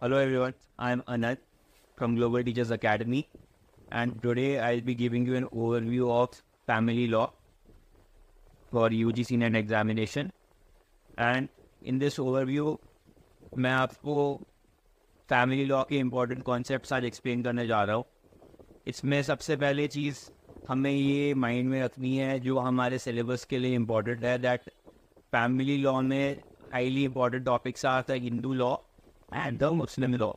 Hello everyone, I am Anand from Global Teachers Academy, and today I'll be giving you an overview of family law for UGC NET examination. And in this overview मैं आपको family law के important concepts आज explain करने जा रहा हूँ. इसमें सबसे पहले चीज़ हमें ये माइंड में रखनी है जो हमारे सिलेबस के लिए इम्पोर्टेंट है, दैट फैमिली लॉ में highly important topics are the Hindu law and the Muslim law.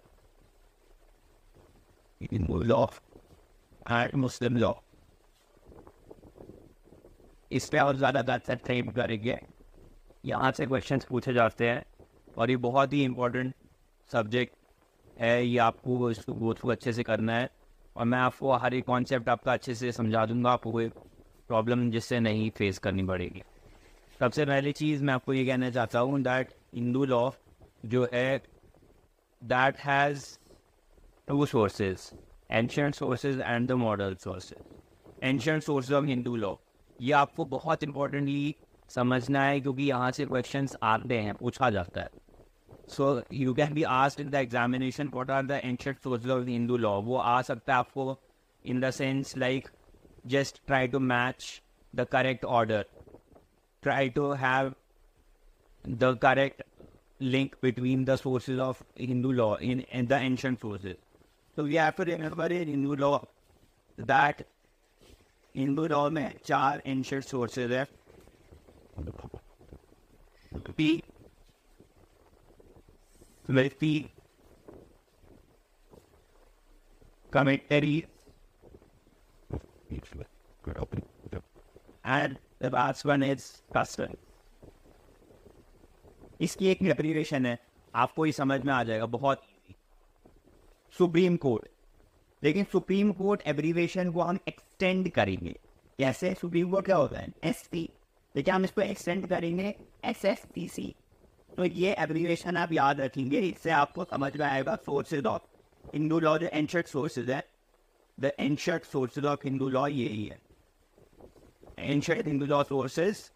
Hindu law and Muslim law. इस पे और ज़्यादा ट्रेन करेंगे. यहाँ से क्वेश्चंस पूछे जाते हैं और ये बहुत ही इम्पोर्टेंट सब्जेक्ट है. ये आपको इसको गो थ्रू अच्छे से करना है और मैं आपको हर एक कॉन्सेप्ट आपका अच्छे से समझा दूंगा. आपको कोई प्रॉब्लम जिससे नहीं फेस करनी पड़ेगी. सबसे पहली चीज़ मैं आपको ये कहना चाहता हूँ दैट हिंदू लॉ जो है that has two sources, ancient sources and the modern sources. Ancient sources of Hindu law, ये आपको बहुत इम्पोर्टेंटली समझना है क्योंकि यहाँ से क्वेश्चंस आते हैं, पूछा जाता है. So you can be asked in the examination what are the ancient sources of Hindu law. वो आ सकता है आपको in the sense like just try to match the correct order, try to have the correct link between the sources of Hindu law in the ancient sources. So we have to remember in Hindu law that Hindu law में 4 ancient sources है. P, Smriti, commentary, and the last one is custom. इसकी एक abbreviation है, आपको ये समझ में आ जाएगा, बहुत इजी. Supreme court. लेकिन सुप्रीम कोर्ट एब्रीवेशन को हम एक्सटेंड करेंगे. कैसे? सुप्रीम कोर्ट क्या होता है? एसटी. लेकिन हम इसको एक्सटेंड करेंगे एसएसटीसी. तो ये एब्रीवेशन आप याद रखेंगे, इससे आपको समझ में आएगा सोर्सेज ऑफ हिंदू लॉ. जो एंशर्ट सोर्सेज है, the ancient sources of Hindu law यही है. Ancient Hindu law sources,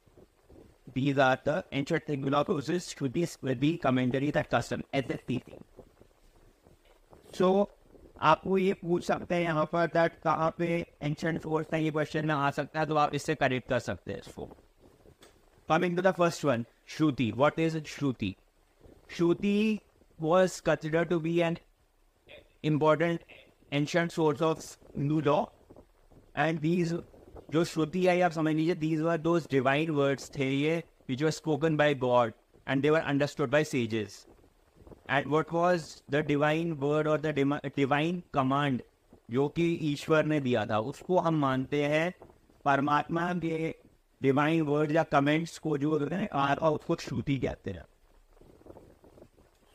these are the ancient Hindu law sources, should be commentary that custom SSTC. So आपको ये पूछ सकते हैं यहाँ पर दैट कहाँ पे एंशंट सोर्स है, ये क्वेश्चन में आ सकता है, तो आप इससे करेक्ट कर सकते हैं इसको. Coming to the first one, Shruti. What is Shruti? Shruti was considered to be an important ancient source of Hindu law, and these जो श्रुति है आप समझ लीजिए, these were those divine words थे ये which were spoken by God and they were understood by sages. And what was the divine word or the divine command जो कि ईश्वर ने दिया था, उसको हम मानते हैं परमात्मा के डिवाइन वर्ड या कमेंट्स को जो और उसको श्रुति कहते हैं.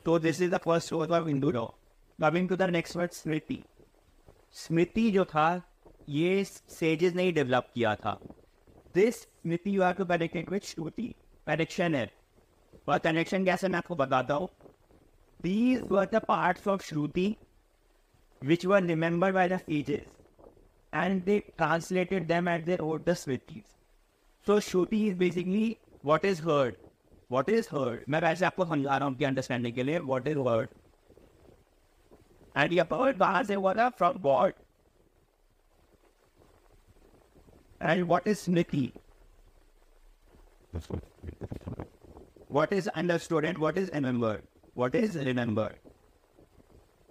तो this is the first source of Hindu law. Coming to the next word, Smriti. Smriti जो था ये सेजेस ने ही डेवलप किया था. This Smriti you have to connect it with Shruti. Connection है, और कनेक्शन कैसे मैं आपको बताता हूँ. These were the parts of Shruti which were remembered by the sages and they translated them at they wrote the Smritis. So Shruti is basically what is heard. What is heard मैं वैसे आपको समझा रहा हूँ कि अंडरस्टैंडिंग के लिए. व्हाट इज हर्ड एंड ये हर्ड कहाँ से हुआ था? From God. And what is Smriti? What is understood and what is remembered? What is remembered?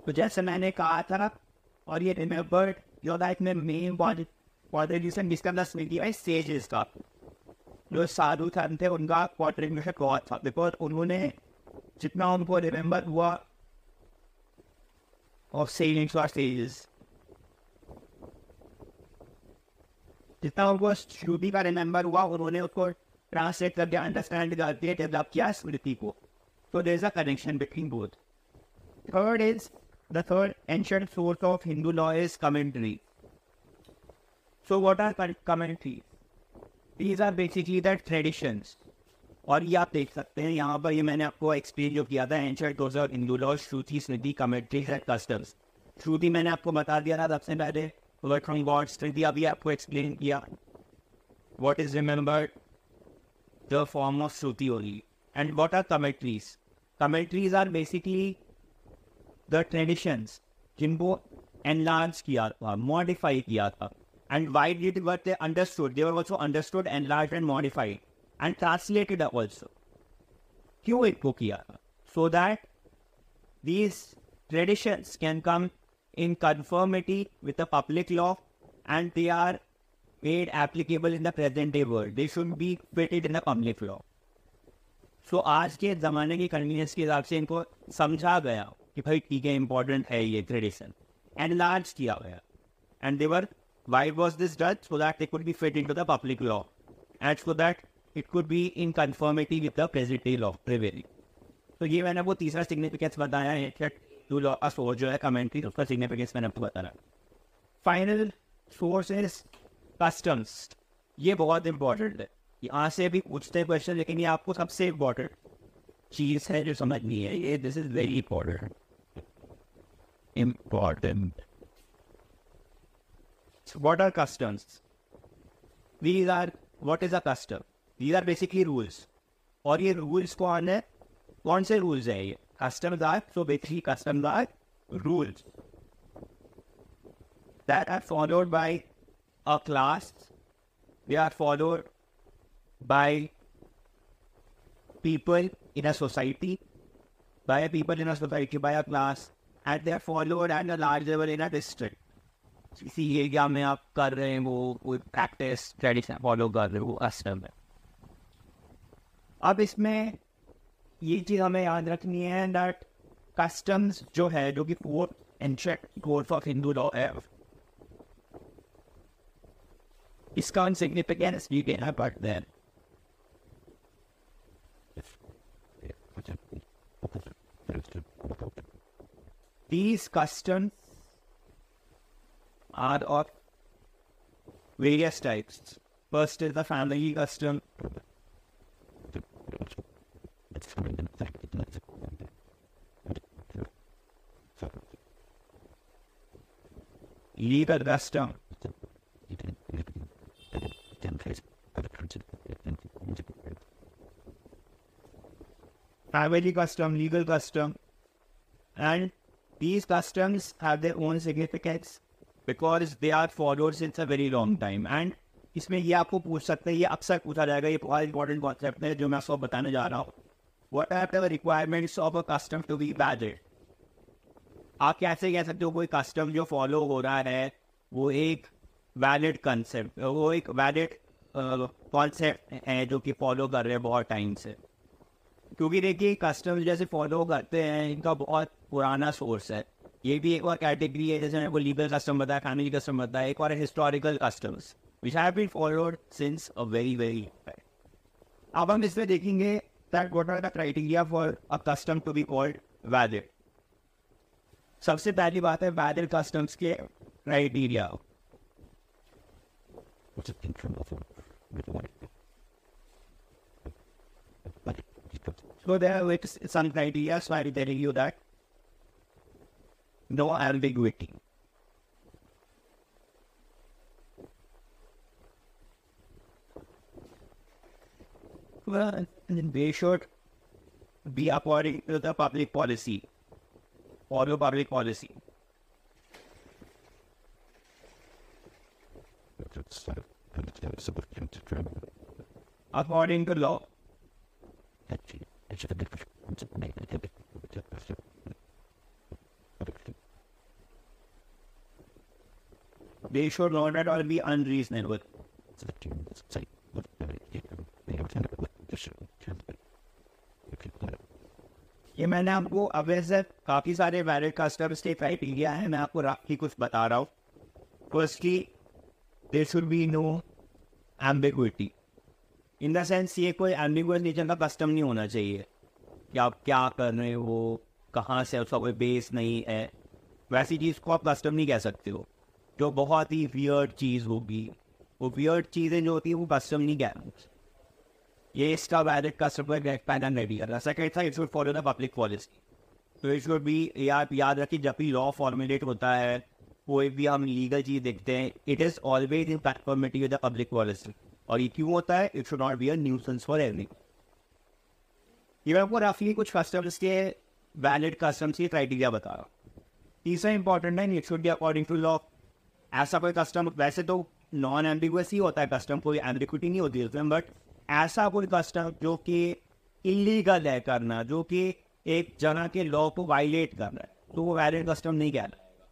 तो जैसे मैंने कहा था, और ये remembered your life में main contribution जिसका मतलब स्मृति है sages का. जो साधु संत थे उनका contribution बहुत था, because उन्होंने जितना उनको remember हुआ of saints or sages, जितना उनको श्रुति का रिमेंबर हुआ, उन्होंने उसको ट्रांसलेट करके अंडरस्टैंड करके डेवलप किया स्मृति को. तो there is a connection between both. Third is the third ancient source of Hindu law is commentary. So what are commentary? These are basically the traditions. और ये आप देख सकते हैं यहाँ पर, ये मैंने आपको एक्सप्लेन जो किया था, ancient source of Hindu law, Shruti, Smriti, commentary and customs. Shruti मैंने आपको बता दिया था सबसे पहले, word from God. स्मृति अभी आपको एक्सप्लेन किया. what is remembered, the form of Shruti only. And what are commentaries? Commentaries are basically the traditions जिनको एनलार्ज किया था, मॉडिफाई किया था, and why did what they understood, they were also understood, enlarge and modified and translated also. क्यों इनको किया था? So that these traditions can come in conformity with the public law and they are made applicable in the present day world. They should be fitted in the public law. So आज के ज़माने की convenience के हिसाब से इनको समझा गया कि भाई ठीक है, इम्पोर्टेंट है ये ट्रेडिशन, एनलार्ज किया गया. And they were, why was this done? So that they could be fit into the public law and so that it could be in conformity with the present day law prevailing. तो ये मैंने वो तीसरा significance बताया है कि to law का source जो है कमेंट्री, उसका सिग्निफिकेंस मैंने आपको बताया. Final source is customs. ये बहुत इंपॉर्टेंट है, यहाँ से भी पूछते हैं क्वेश्चन, लेकिन ये आपको सबसे इम्पोर्टेंट चीज है जो समझनी है. ये this is very important. What are customs? These are, what is a custom? These are basically rules. और ये रूल्स कौन से रूल्स है? ये customs are, so basically customs are rules that are followed by a class. They are followed by people in a society, by a class, and they are followed at a large level in a district. किसी area में आप कर रहे हैं वो कोई practice tradition follow कर रहे हो, वो कस्टम है. अब इसमें ये चीज़ हमें याद रखनी है दैट कस्टम्स जो है, जो कि fourth ancient code of Hindu law है, इसका सिग्निफिकेंस भी देना पड़ता है. These customs are of various types. First is the family custom. Legal custom. Family custom, legal custom, and these customs have their own significance because they are followed since a very long time. And इसमें ये आपको पूछ सकते हैं, ये अक्सर पूछा जाएगा, ये बहुत इंपॉर्टेंट कॉन्सेप्ट है जो मैं आपको बताने जा रहा हूँ. What are the requirements of a custom to be valid? आप कैसे कह सकते हो कोई कस्टम जो फॉलो हो रहा है वो एक वैलिड कंसेप्ट, वो एक वैलिड कॉन्सेप्ट है जो कि फॉलो कर रहे हैं बहुत टाइम से? क्योंकि देखिए कस्टम जैसे फॉलो करते हैं इनका बहुत पुराना सोर्स है. ये भी एक और कैटेगरी है, जैसे मैंने को लीगल कस्टम बताया, फैमिली कस्टम बताया, एक और historical customs which have been followed since a very very long time. अब हम इसमें देखेंगे that what are the criteria for a custom to be called valid. सबसे पहली बात है valid customs के criteria. So there are some criteria, so I'm telling you that no ambiguity. Well, they should be according to the public policy, follow public policy. According to law. They should not at all be unreasonable. ये मैंने आपको अब वैसे काफ़ी सारे valid customs के criteria है, मैं आपको रफली कुछ बता रहा हूँ. Firstly there should be no ambiguity. In the sense ये कोई एम्बिगुअस नेचर का कस्टम नहीं होना चाहिए कि आप क्या कर रहे हो, कहाँ से, उसका कोई बेस नहीं है. वैसी चीज़ को आप कस्टम नहीं कह सकते हो. जो बहुत ही वियर्ड चीज़ होगी, वो वियर्ड चीज़ें जो होती है वो कस्टम नहीं कहना. ये इसका वैलिड कस्टम को एक पैटर्न रेडी कर रहा है. सेकंड था it should follow the public policy. तो इट शुड बी, आप याद रखिए जब भी लॉ फॉर्मुलेट होता है, कोई भी हम लीगल चीज़ देखते हैं, it is always in conformity with the public policy. और ये क्यों होता है? It should not be a nuisance for everyone. ये मैं आपको रफली कुछ कस्टम्स के वैलिड कस्टम्स की क्राइटेरिया बता रहा हूँ। तीसरा इंपॉर्टेंट है, it should be according to law. ऐसा कोई कस्टम, वैसे तो नॉन एम्बिगुअस ही होता है कस्टम, कोई एम्बिग्विटी नहीं होती उसमें, बट ऐसा कोई कस्टम जो कि इलीगल है करना, जो कि एक जगह के लॉ को वायलेट कर रहा है, तो वो वैलिड कस्टम नहीं कहलाएगा,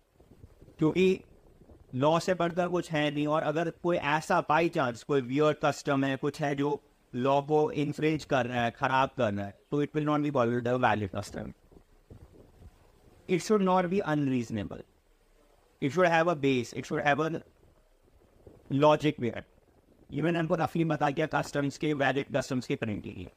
क्योंकि लॉ से बढ़कर कुछ है नहीं। और अगर कोई ऐसा बाई चांस कोई वियर्ड कस्टम है, कुछ है जो लॉ को इन्फ्रिंज कर रहा है, खराब कर रहा है, तो it will not be called a valid custom. It should not be unreasonable, it should have a base, it should have a logic where. ये मैंने हमको रफली बता दिया कस्टम्स के, वैलिड कस्टम्स के क्राइटेरिया।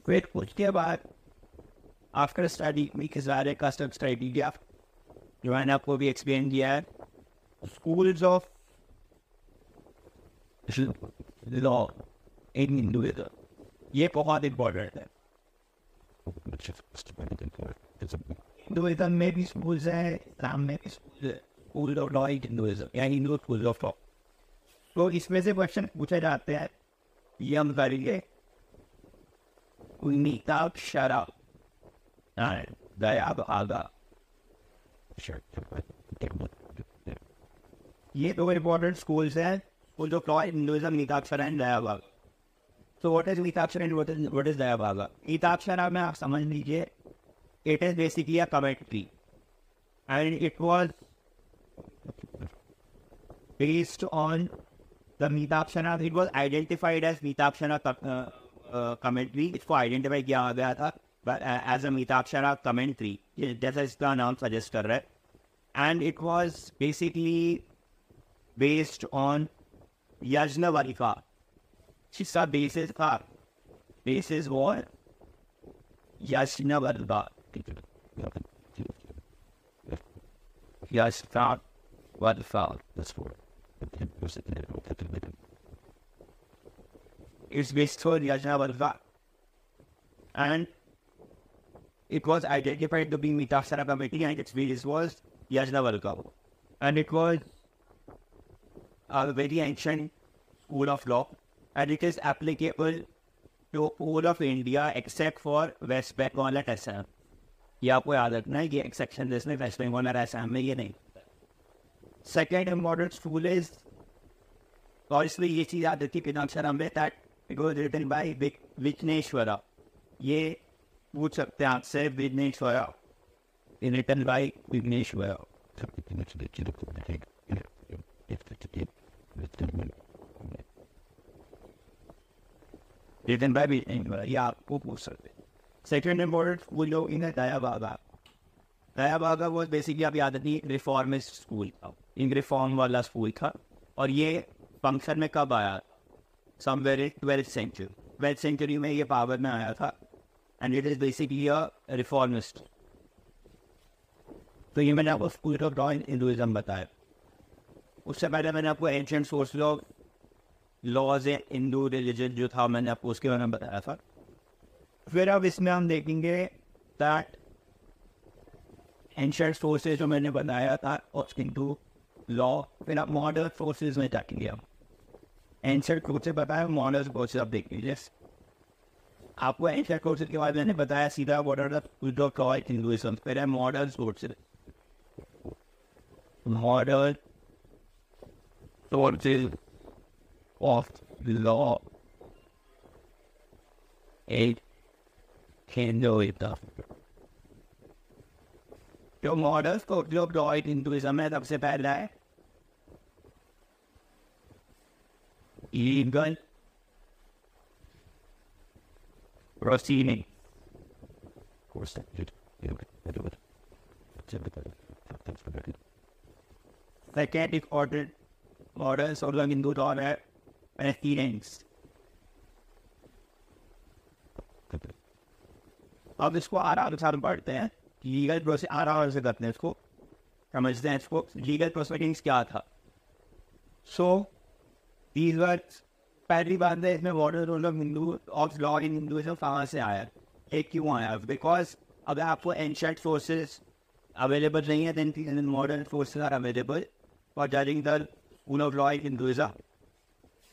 फिर उसके बाद after study because valid customs criteria जो मैंने आपको भी एक्सप्लेन किया है, schools of law in Hinduism, ये बहुत इंपॉर्टेंट है। हिंदुइज्म में भी स्कूल्स है, इस्लाम में भी स्कूल है, school of law in Hinduism या हिंदू स्कूल ऑफ लॉ। तो इसमें से क्वेश्चन पूछे जाते हैं, ये हम करेंगे। नीताक्षरा दया भागा, ये दो इंपॉर्टेंट स्कूल्स हैं, school of law in Hinduism, Mitakshara and Daya Bhaga. So what is Mitaksara and what is Dayabhaga? Mitaksara में आप समझ लीजिए, it is basically a commentary, and it was based on the Mitaksara. It was identified as Mitaksara commentary. इसको identify किया गया था as a Mitaksara commentary, जैसा इसका नाम suggest कर रहा है, and it was basically based on Yajnavalika. इसका बेसिस था, basis what? Yajnavalika. Yajnavalika. It's based on Yajnavalika, and it was identified to be Mitaksara committee, and its basis was Yajnavalika, and it was a very ancient school of law, and it is applicable to all of India except for West Bengal and Assam. ये आपको याद रखना है कि एक section जिसमें waste Bengal और असम में ये नहीं। सेकेंड इम्पोर्टेंट स्कूल इज, और इसमें ये चीज़ याद रखी मीताक्षरा में, that it was written by Vighneshwara. ये पूछ सकते हैं आपसे, Vighneshwara, written by Vighneshwara. Written by Vighneshwara, ये आपको पूछ सकते हैं। सेकेंड इम्पोर्टेंट स्कूल जो इन है दयाभागा। दयाभागा वो बेसिकली आप याद रखिए रिफॉर्मिस्ट स्कूल था, इन रिफॉर्म वाला स्कूल था, और ये फंक्शन में कब आया? Somewhere in 12th century. 12th century में ये पावर में आया था, and it is basically a reformist. तो ये मैंने आपको school of law in Hinduism बताया। उससे पहले मैंने आपको ancient source of laws in Hindu religion जो था, मैंने आपको उसके बारे में बताया था। फिर अब इसमें हम देखेंगे दैट एंशिएंट सोर्सेज जो मैंने बताया था और हिंदू लॉ, फिर आप मॉडर्न सोर्सेज में जाएंगे। हम एंशिएंट सोर्सेज बताया, मॉडर्न सोर्सेज आप देख लीजिए। आपको एंशिएंट सोर्सेज के बाद मैंने बताया सीधा what are the schools of law in Hinduism. फिर है modern sources, modern sources of law in Hinduism. जो modern sources of law in Hinduism है, सबसे पहला है legal proceeding. Second important models of the Hindu law है precedents. अब इसको आराम से पढ़ते हैं। लीगल प्रोसेस आराम से करते हैं, इसको समझते हैं। इसको लीगल प्रोसीडिंग्स क्या था। सो दीज वर, पहली बात है इसमें modern rule of Hindu of law in Hinduism कहाँ से आया, ये क्यों आया? बिकॉज अगर आपको एंशिएंट सोर्सेज अवेलेबल नहीं है, then modern sources are available for judging the school of law in Hinduism.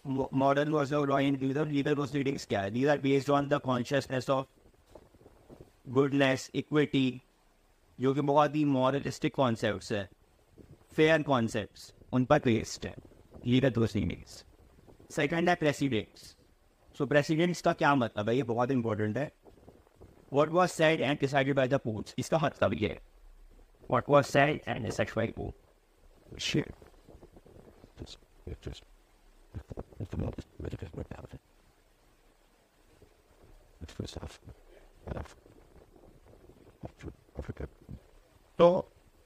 modern version of law in legal proceedings क्या है? These are based on the consciousness of goodness, equity, जो कि बहुत ही moralistic concepts है, fair concepts, उन पर based है legal proceedings. Second है precedents. So precedents का क्या मतलब है? ये बहुत important है. What was said and decided by the courts. इसका मतलब ये है. What was said and decided by the court. Shit. तो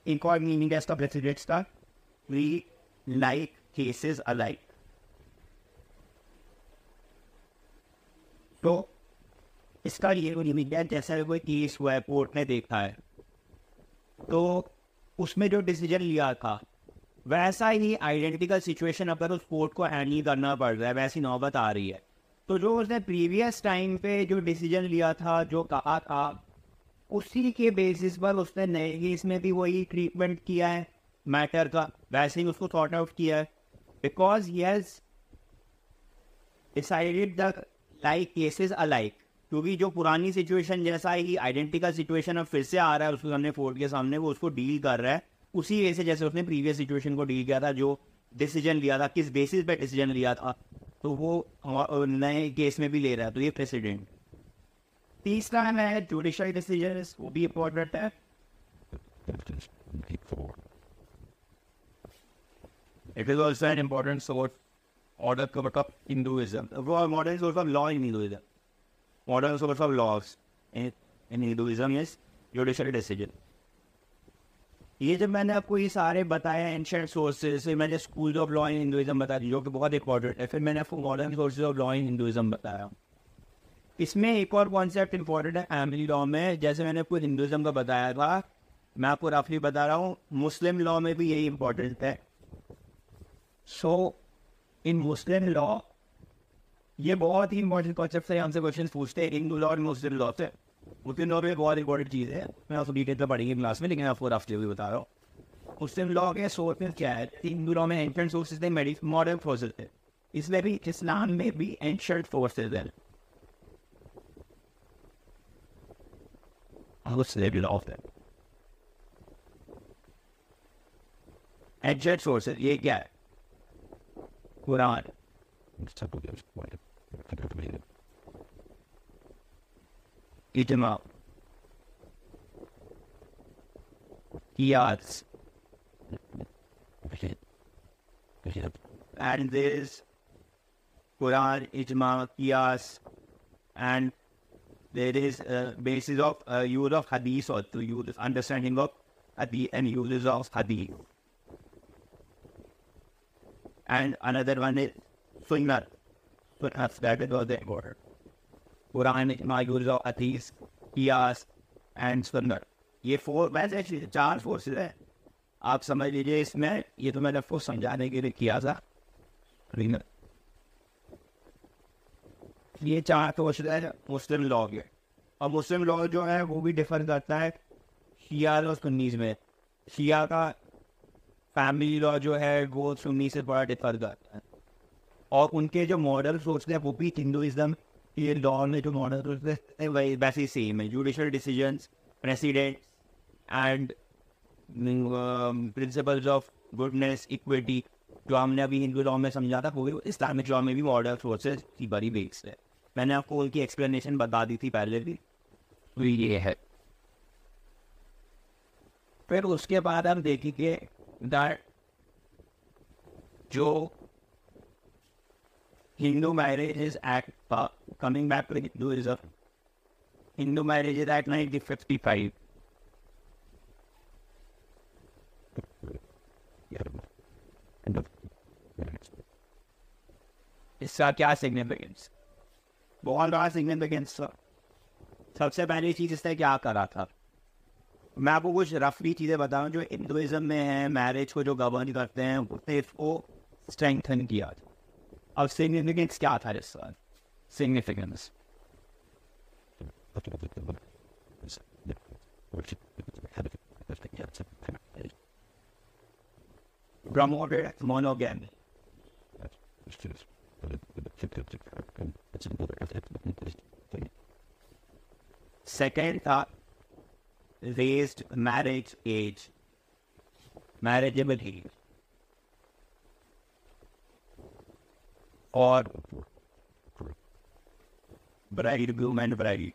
एक और मीनिंग है इसका प्रेसिडेंट्स का. We like cases alike. तो इसका ये मीनिंग है जैसा कोई केस हुआ है, कोर्ट ने देखा है, तो उसमें जो डिसीजन लिया था वैसा ही आइडेंटिकल सिचुएशन अगर उस कोर्ट को हैंडल करना पड़ रहा है, वैसी नौबत आ रही है, तो जो उसने प्रीवियस टाइम पे जो डिसीजन लिया था, जो कहा था, उसी के बेसिस पर उसने नए केस में भी वही ट्रीटमेंट किया है मैटर का, वैसे ही उसको सॉर्ट आउट किया है. Because he has decided the like cases alike. क्योंकि जो पुरानी सिचुएशन जैसा ही आइडेंटिकल सिचुएशन अब फिर से आ रहा है उसके सामने, कोर्ट के सामने, वो उसको डील कर रहा है उसी वे से जैसे उसने प्रीवियस सिचुएशन को डील किया था. जो डिसीजन लिया था, किस बेसिस पे डिसीजन लिया था, तो वो नए केस में भी ले रहा है. तो ये प्रेसिडेंट. तीसरा है जुडिशियल डिसीजन, वो भी इम्पोर्टेंट है. It is also an important source order covered up Hinduism. Modern source of law in Hinduism. Modern source of laws in Hinduism is judicial decision. ये जब मैंने आपको ये सारे बताया एंशिएंट सोर्सेज, फिर मैंने school of law in Hinduism बता दी जो कि बहुत इंपॉर्टेंट है, फिर मैंने आपको modern sources of law in Hinduism बताया. इसमें एक और कॉन्सेप्ट इंपॉर्टेंट है फैमिली लॉ में. जैसे मैंने आपको हिंदुइज्म का बताया था, मैं आपको रफली बता रहा हूँ, मुस्लिम लॉ में भी यही इंपॉर्टेंट है. सो इन मुस्लिम लॉ ये बहुत ही इंपॉर्टेंट कॉन्सेप्ट है. हमसे क्वेश्चन पूछते हैं हिंदू लॉ और मुस्लिम लॉ से. मुस्लिम लॉ में बहुत इंपॉर्टेंट चीज़ है, मैं आपको डिटेल में पढ़ेंगे क्लास में, लेकिन आपको रफली भी बता रहा हूँ. मुस्लिम लॉ के सोर्सेज क्या है? हिंदू लॉ में एंशिएंट सोर्सेज थे, मॉडर्न सोर्सेज थे. इसमें भी इस्लाम में भी एंशिएंट सोर्सेज है. मुस्लिम लॉ है एंशिएंट सोर्सेज. ये क्या है? कुरान, इजमा, कियास, and there is Quran, ijma, qiyas, and there is basis of use of hadith, or to use understanding of hadith and uses of hadith. And another one is sunnah. Sunnah, that is what they order. Quran, ijma, use of hadith, qiyas, and sunnah. ये four, वैसे 4 forces है, आप समझ लीजिए. इसमें ये तो मैंने आपको समझाने के लिए किया था. ये 4 फोर्सेज है मुस्लिम लॉ के. और मुस्लिम लॉ जो है वो भी डिफर करता है शिया और सुन्नी में. शिया का फैमिली लॉ जो है वो सुन्नी से बड़ा डिफर करता है. और उनके जो मॉडल सोचते हैं वो भी हिंदुइज्म ये लॉ में जो मॉडल सोचते हैं वही वैसे ही सेम है. Judicial decisions, president and principles of goodness, equity, जो हमने अभी हिंदू लॉ में समझा था, वो भी इस्लामिक लॉ में भी मॉडल सोर्सेज की बड़ी बेस है. मैंने आपको उनकी एक्सप्लेनेशन बता दी थी पहले भी. तो ये है. फिर उसके बाद हम देखेंगे दैट जो Hindu marriages act, coming back to Hinduism, Hindu marriages act 1955. इसका क्या सिग्निफिकेंस? बहुत बड़ा सिग्निफिकेंस. सबसे पहली चीज इसने क्या करा था, मैं आपको कुछ रफली चीज़ें बताऊं जो हिंदुइज्म में है, मैरिज को जो गवर्न करते हैं, उसने इसको स्ट्रेंथन किया. अब सिग्निफिकेंस क्या था इसका? Significance promoted monogamy. सेकेंड था raised marriage age, marriageable age, और bridegroom and bride.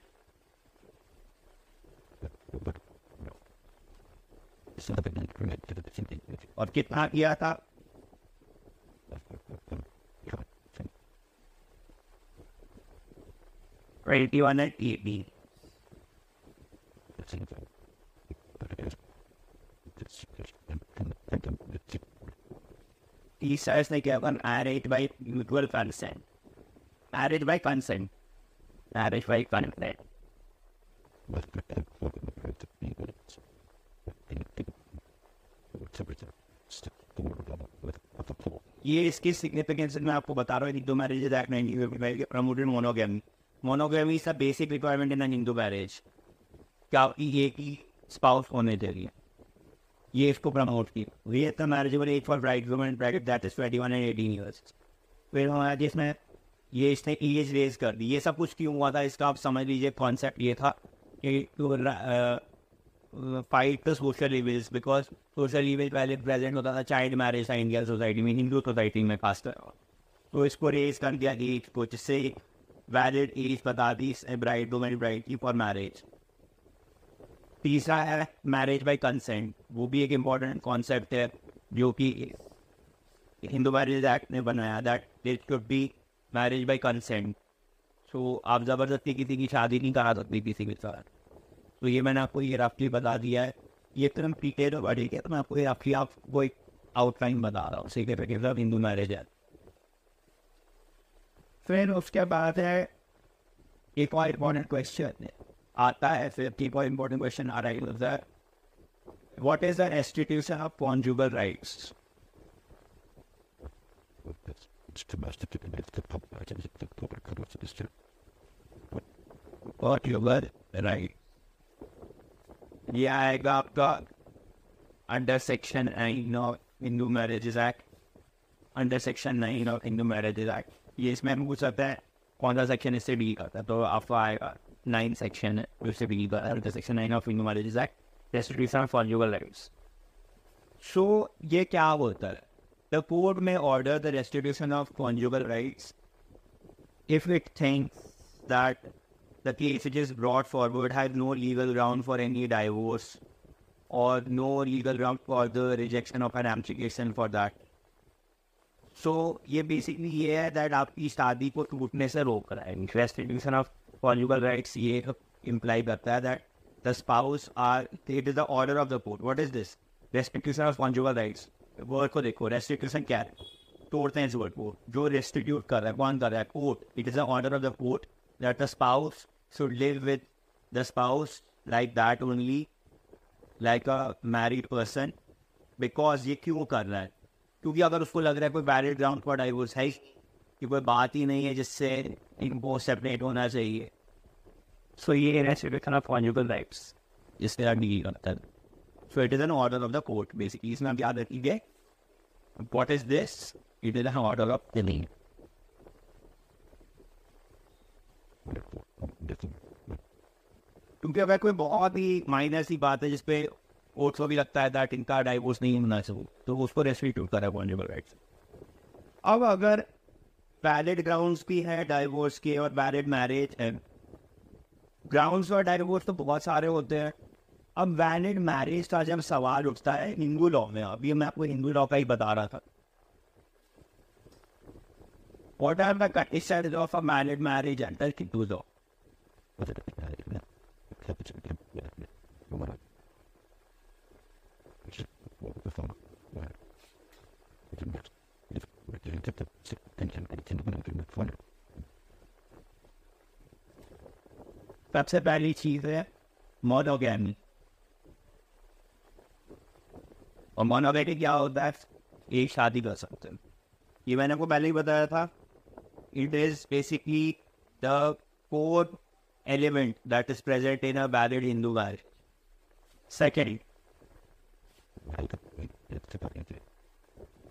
और कितना किया था? 21 and 18. तीसरा इसने क्या कर marriage by mutual consent. Marriage by consent. Marriage by consent. ये इसकी सिग्निफिकेंस मैं आपको बता रहा हूँ. हिंदू मैरिज एक्ट 1955 के promoted monogamy. Monogamy is the basic requirement in Hindu marriage. क्या एक ही स्पाउस होने चाहिए. ये इसको प्रमोट की. ये the marriageable age for bridegroom and bride that is 21 and 18 years. फिर हमारा जिसमें ये इसने एज रेज कर दी. ये सब कुछ क्यों हुआ था इसका आप समझ लीजिए. कॉन्सेप्ट ये था कि fight the social evils, because social evil पहले प्रेजेंट होता था. चाइल्ड मैरिज था इंडियन सोसाइटी में, हिंदू सोसाइटी में खासकर. तो इसको रेज कर दिया एज को, जिससे वैलिड एज बता दी ब्राइडग्रूम एंड ब्राइड की फॉर मैरिज. तीसरा है मैरिज बाय कंसेंट. वो भी एक इम्पॉर्टेंट कॉन्सेप्ट है जो कि हिंदू मैरिज एक्ट ने बनाया, that there should be marriage by consent. So आप ज़बरदस्ती किसी की शादी नहीं करा सकती किसी के साथ. तो ये मैंने आपको ये रफली बता दिया है. ये एकदम डिटेल और बढ़ी है, तो मैं आपको ये रफली आपको एक आउटलाइन बता रहा हूँ सिग्निफिकेंस हिंदू मैरिज एक्ट. फिर उसके बाद है एक और इम्पोर्टेंट क्वेश्चन आता है. फिर एक और इम्पोर्टेंट क्वेश्चन आ रहा है, what is the institution of conjugal rights. Conjugal right ये आएगा आपका under section 9 of Hindu marriages act. Under section 9 of Hindu marriages act. ये इसमें हम पूछ सकते हैं कौन सा सेक्शन इससे डील करता है. तो आपको आएगा 9 सेक्शन है उससे डील करता है. Under section 9 of Hindu marriages act, restriction of conjugal rights. So ये क्या होता है? द कोर्ट में order the restitution of conjugal rights if it thinks that the case which is brought forward has no legal ground for any divorce or no legal ground for the rejection of an application for that. So ये basically ये है that आपकी शादी को टूटने से रोक रहा है. Restitution of conjugal rights ये imply करता है that the spouse are, it is the order of the court. What is this? Restitution of conjugal rights. Word को देखो, restitution क्या है? तोड़ते हैं इस वर्ड को. जो रेस्टिट्यूट कर रहा है कौन कर रहा है? Court. It is the order of the court that the spouse should live with the spouse like that only, like a married person. Because ये क्यों कर रहा है? क्योंकि अगर उसको लग रहा है कोई वैलिड ग्राउंड फॉर डाइवोर्स है कि कोई बात ही नहीं है जिससे इनको सेपरेट होना चाहिए. सो ये रेस्टिट्यूशन ऑफ कॉन्जुगल राइट्स जिससे आप डील करता है. So it is an order of the court basically. इसमें आप याद रखिए what is this? It is an order of killing. क्योंकि अगर कोई बहुत ही माइनर सी बात है जिसपे कोर्ट को भी लगता है दैट इनका डाइवोर्स नहीं होना चाहिए, तो उसको रेस्टिट्यूट करा कॉन्जुगल राइट्स. अब अगर वैलिड ग्राउंड्स भी है डाइवोर्स के और वैलिड मैरिज है, ग्राउंड्स फॉर डाइवोर्स तो बहुत सारे होते हैं. अब वैलिड मैरिज का जब सवाल उठता है हिंदू लॉ में, अभी मैं आपको हिंदू लॉ का ही बता रहा था. What are the conditions of a valid marriage under Hindu law? सबसे पहली चीज है मोनोगैमी. और मोनोगैमी क्या होता है? एक शादी कर सकते हैं. ये मैंने आपको पहले ही बताया था. It is basically the core element that is present in a valid Hindu marriage. Second,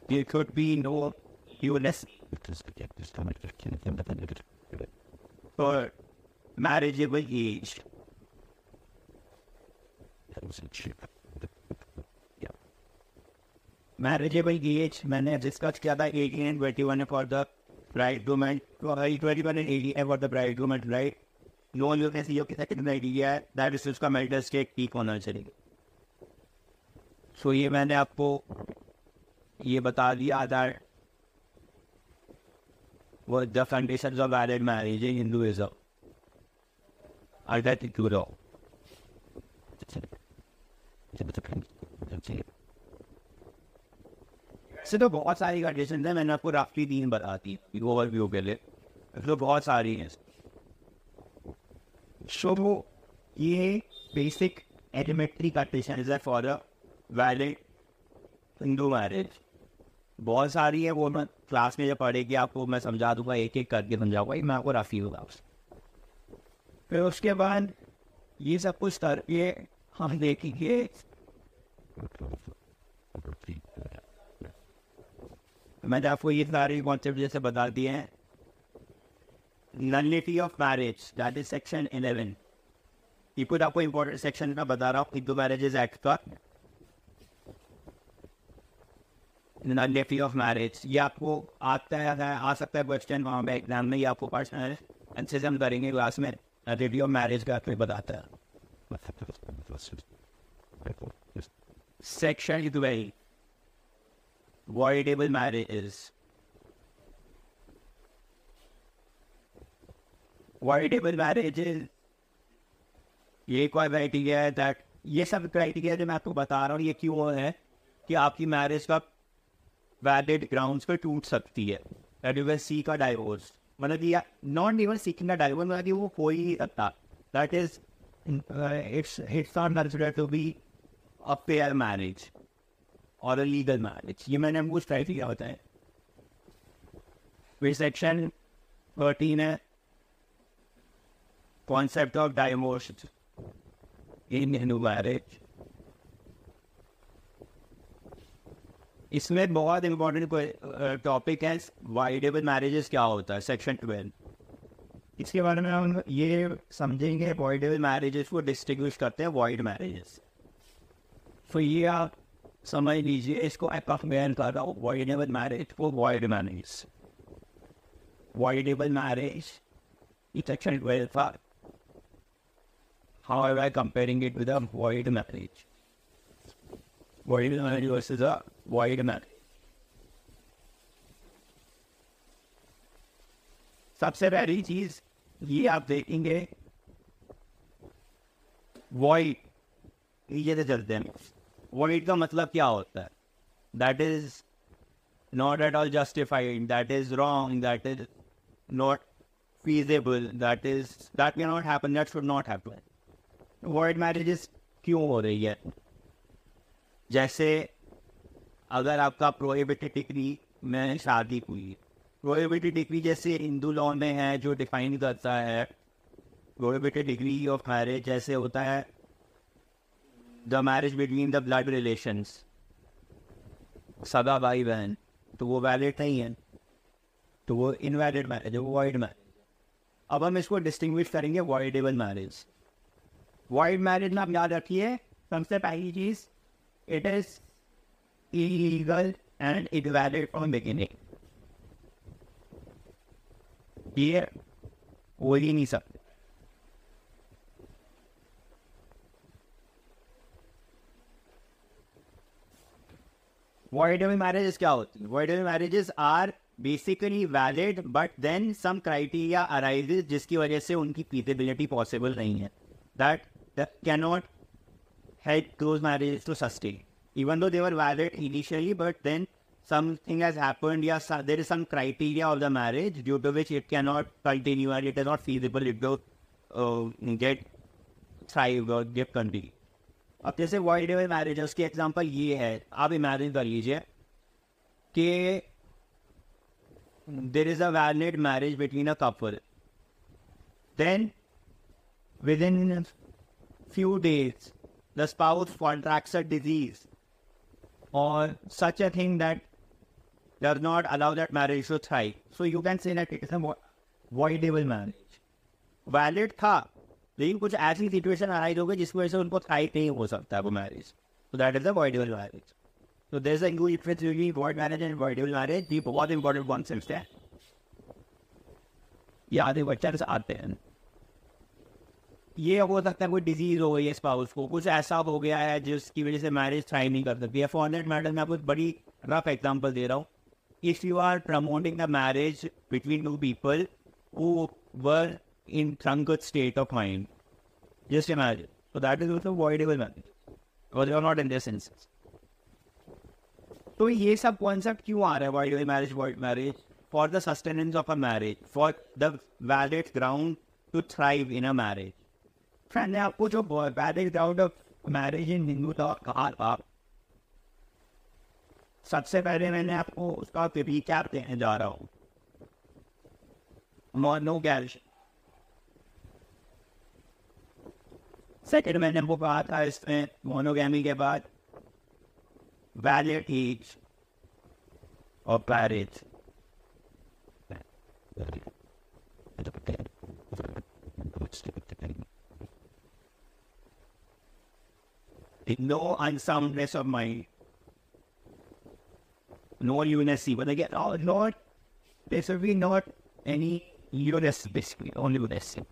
there could be no for marriageable age. Marriageable age मैंने डिस्कस किया था 18 and 21 for the bridegroom, 21 and 18 for the bridegroom, right? No look ऐसी जो कि second idea है that is उसका marital state ठीक होना चाहिए. So ये मैंने आपको ये बता दिया that what the foundations of valid marriage in Hinduism. I'll get into it all. ऐसे तो बहुत सारी कंडीशन है, मैंने आपको रफली 3 बताती है ओवरव्यू के लिए, तो बहुत सारी हैं. सो ये बेसिक एलिमेंट्री कंडीशन है for a valid Hindu marriage. बहुत सारी है, वो मैं क्लास में जब पढ़ेगी आपको मैं समझा दूंगा, एक एक करके समझाऊंगा, मैं आपको रफी होगा. फिर उसके बाद ये सब कुछ करके हम देखेंगे मैंने आपको ये सारे कॉन्सेप्ट जैसे बता दिए हैं. Nullity of marriage that is section 11. ये कुछ आपको इम्पोर्टेंट सेक्शन में बता रहा हूँ हिंदू मैरिजेज एक्ट का. नलिटी ऑफ मैरिज ये आपको आता है, आ सकता है क्वेश्चन वहाँ पे एग्जाम में, ये आपको पढ़ना है, अच्छे से हम करेंगे क्लास में. नलिटी ऑफ मैरिज का आपको बताता है. Section 12 voidable marriages. Voidable marriages ये कोई क्राइटेरिया है दैट, ये सब क्राइटेरिया जो मैं आपको बता रहा हूँ ये क्यों है कि आपकी मैरिज का वैलिड ग्राउंड्स पर टूट सकती है. That you can seek a divorce, मतलब ये not even seeking a divorce, मतलब कि वो हो ही नहीं सकता. That is it's not considered to be a fair marriage और अ लीगल मैरिज. ये मैंने हमको ट्राई किया होता है. फिर सेक्शन 13 है concept of divorce in Hindu marriage. इसमें बहुत इंपॉर्टेंट टॉपिक है वाइडेबल मैरिजेस क्या होता है. सेक्शन 12 इसके बारे में हम ये समझेंगे. वाइडेबल मैरिजेस को डिस्टिंग्विश करते हैं वॉइड मैरिजेस. तो ये आप समझ लीजिए, इसको मैं कंपेयर कर रहा हूँ वॉइडेबल मैरिज को void marriage. Voidable marriage section 12 था. How am I comparing it with a void marriage. Void marriage versus a void marriage. सबसे पहली चीज ये आप देखेंगे वॉइड, नीचे से चलते हैं. वॉइड का मतलब क्या होता है? That is not at all justified, that is wrong, that is not feasible, that cannot happen, that should not happen. Void marriages क्यों हो रही है? जैसे अगर आपका प्रोहिबिटेड डिग्री में शादी हुई, प्रोहिबिटेड डिग्री जैसे हिंदू लॉ में है जो डिफाइन करता है प्रोहिबिटेड डिग्री ऑफ मैरिज, जैसे होता है the marriage between the blood relations, सगा भाई बहन, तो वो वैलिड नहीं है, तो वो इनवैलिड मैरिज है, वो वॉइड मैरिज. अब हम इसको डिस्टिंग्विश करेंगे वॉइडेबल मैरिज. वॉइड मैरिज में आप याद रखिए सबसे पहली चीज, it is illegal and invalid from beginning. ये हो ही नहीं सकते. Voidable marriages क्या होती है? Voidable marriages are basically valid, but then some criteria arises जिसकी वजह से उनकी feasibility possible नहीं है. That cannot help those marriages to sustain. Even though they were valid initially, but then something has happened, yeah, there is some criteria of the marriage due to which it cannot continue and it is not feasible it will get thrive or get continue. अब जैसे voidable marriage है, उसकी example ये है, आप imagine कर लीजिए कि there is a valid marriage between a couple, then within few days the spouse contracts a disease or such a thing that does not allow that marriage to thrive. So you can say that it is a voidable marriage. Valid था, लेकिन कुछ ऐसी situation arise हो गई जिसकी वजह से उनको थ्राइव नहीं हो सकता वो marriage. So that is a voidable marriage. So there's a huge difference between void marriage and voidable marriage. ये बहुत important concepts हैं. ये आधे बच्चे से आते हैं. ये हो सकता है कोई डिजीज हो गई है स्पाउस को, कुछ ऐसा हो गया है जिसकी वजह से मैरिज थ्राइव नहीं कर सकती है. फॉर दैट मैटर मैं आपको बड़ी रफ एग्जांपल दे रहा हूँ. If you are promoting the marriage between two people who were in drunken state of mind, just imagine. So that is also voidable marriage, because they are not in their senses. तो ये सब concept क्यों आ रहा है voidable marriage, void marriage? For the sustenance of a marriage, for the valid ground to thrive in a marriage. Friend ने आपको जो valid ground of marriage in Hindu law कहा था, सबसे पहले मैंने आपको उसका रिकैप देने जा रहा हूँ. मोनोगैमी. सेकेंड मैंने आपको कहा था इसमें मोनोगैमी के बाद वैलिड एज और marriage. No unsoundness of mind, no lunacy. But again, there should be not any lunacy, basically, no lunacy.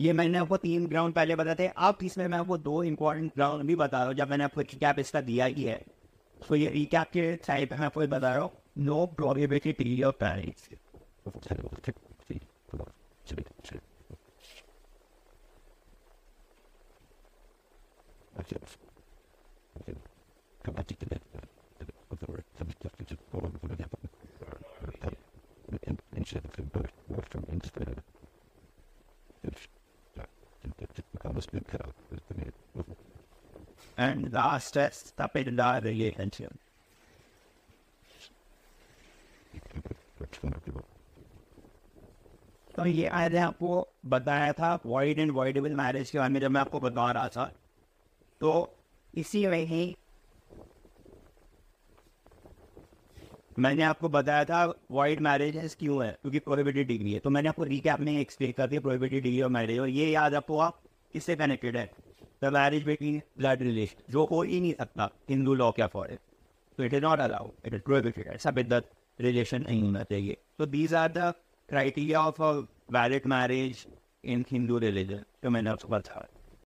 ये मैंने आपको 3 ग्राउंड पहले बताए थे. अब इसमें मैं आपको 2 इंपॉर्टेंट ग्राउंड भी बता रहा हूँ. जब मैंने आपको रिकैप इसका दिया ही है, तो ये रिकैप के साइड पे मैं आपको बता रहा हूँ. No prohibited of marriage. And last is stop it in the relationship. तो ये मैंने आपको बताया था void and voidable marriage के बारे में. जब मैं आपको बता रहा था तो इसी में ही मैंने आपको बताया था void marriages क्यों है, क्योंकि prohibited डिग्री है. तो मैंने आपको रिकैप में एक्सप्लेन कर दिया prohibited डिग्री ऑफ मैरिज. और ये याद आपको आप किससे कनेक्टेड है? The marriage between blood relation, जो हो ही नहीं सकता हिंदू लॉ के अकॉर्डिंग. तो it is not allowed, it is prohibited. ऐसा बिदत रिलेशन नहीं होना चाहिए. तो these are the criteria of a valid marriage in Hindu religion. तो मैंने आपको बताया.